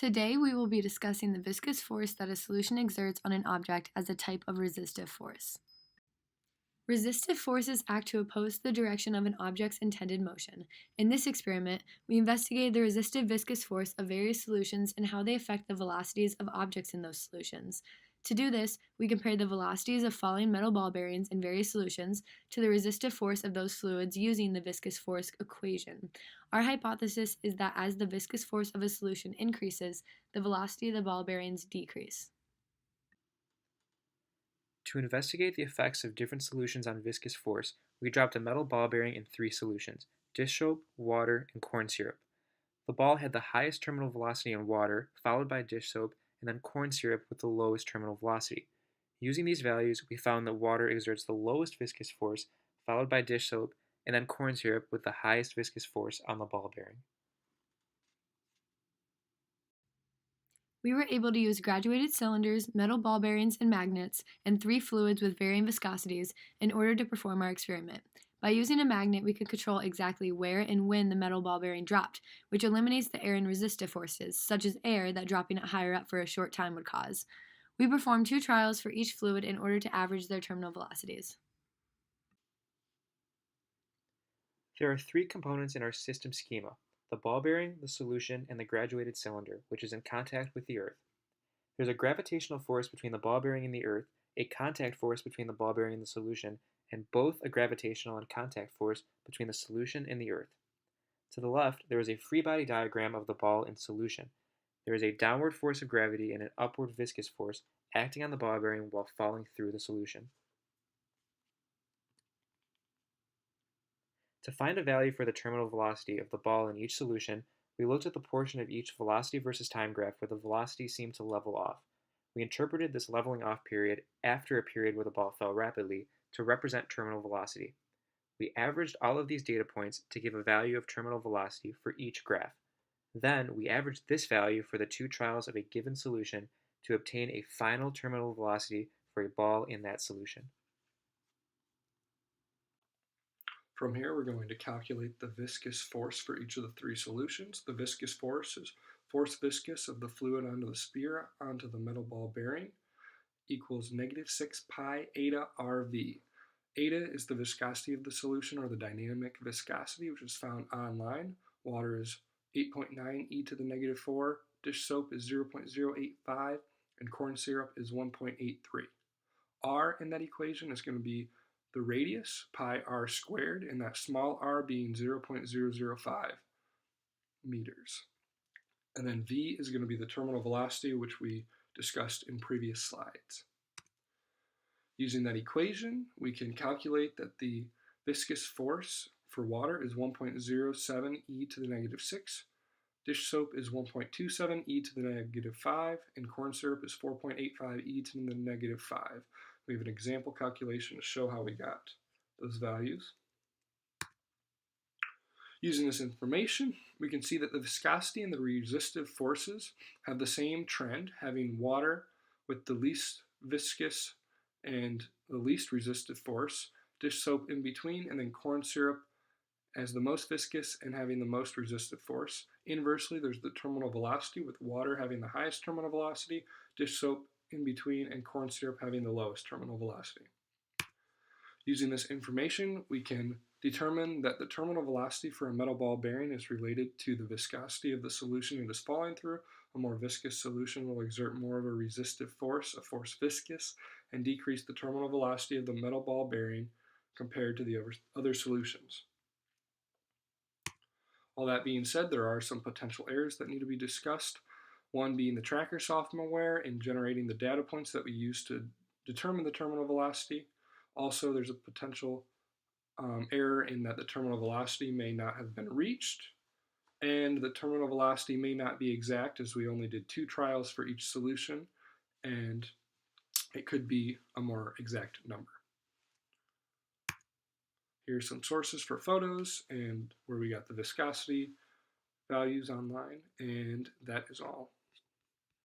Today we will be discussing the viscous force that a solution exerts on an object as a type of resistive force. Resistive forces act to oppose the direction of an object's intended motion. In this experiment, we investigated the resistive viscous force of various solutions and how they affect the velocities of objects in those solutions. To do this, we compared the velocities of falling metal ball bearings in various solutions to the resistive force of those fluids using the viscous force equation. Our hypothesis is that as the viscous force of a solution increases, the velocity of the ball bearings decrease. To investigate the effects of different solutions on viscous force, we dropped a metal ball bearing in 3 solutions: dish soap, water, and corn syrup. The ball had the highest terminal velocity in water, followed by dish soap, and then corn syrup with the lowest terminal velocity. Using these values, we found that water exerts the lowest viscous force, followed by dish soap, and then corn syrup with the highest viscous force on the ball bearing. We were able to use graduated cylinders, metal ball bearings, and magnets, and 3 fluids with varying viscosities in order to perform our experiment. By using a magnet, we could control exactly where and when the metal ball bearing dropped, which eliminates the air and resistive forces, such as air that dropping it higher up for a short time would cause. We performed 2 trials for each fluid in order to average their terminal velocities. There are 3 components in our system schema: the ball bearing, the solution, and the graduated cylinder, which is in contact with the Earth. There's a gravitational force between the ball bearing and the Earth, a contact force between the ball bearing and the solution, and both a gravitational and contact force between the solution and the Earth. To the left, there is a free body diagram of the ball in solution. There is a downward force of gravity and an upward viscous force acting on the ball bearing while falling through the solution. To find a value for the terminal velocity of the ball in each solution, we looked at the portion of each velocity versus time graph where the velocity seemed to level off. We interpreted this leveling off period after a period where the ball fell rapidly to represent terminal velocity. We averaged all of these data points to give a value of terminal velocity for each graph. Then we averaged this value for the 2 trials of a given solution to obtain a final terminal velocity for a ball in that solution. From here, we're going to calculate the viscous force for each of the 3 solutions. The viscous force is force viscous of the fluid onto the sphere onto the metal ball bearing equals -6 pi eta RV. Eta is the viscosity of the solution, or the dynamic viscosity, which is found online. Water is 8.9 e to the -4, dish soap is 0.085, and corn syrup is 1.83. R in that equation is going to be the radius, pi r squared, and that small r being 0.005 meters. And then v is going to be the terminal velocity, which we discussed in previous slides. Using that equation, we can calculate that the viscous force for water is 1.07 e to the -6, dish soap is 1.27 e to the -5, and corn syrup is 4.85 e to the -5. We have an example calculation to show how we got those values. Using this information, we can see that the viscosity and the resistive forces have the same trend, having water with the least viscous and the least resistive force, dish soap in between, and then corn syrup as the most viscous and having the most resistive force. Inversely, there's the terminal velocity, with water having the highest terminal velocity, dish soap in between, and corn syrup having the lowest terminal velocity. Using this information, we can determine that the terminal velocity for a metal ball bearing is related to the viscosity of the solution it is falling through. A more viscous solution will exert more of a resistive force, a force viscous, and decrease the terminal velocity of the metal ball bearing compared to the other solutions. All that being said, there are some potential errors that need to be discussed. One being the tracker software in generating the data points that we use to determine the terminal velocity. Also, there's a potential error in that the terminal velocity may not have been reached, and the terminal velocity may not be exact, as we only did 2 trials for each solution, and it could be a more exact number. Here's some sources for photos and where we got the viscosity values online, and that is all.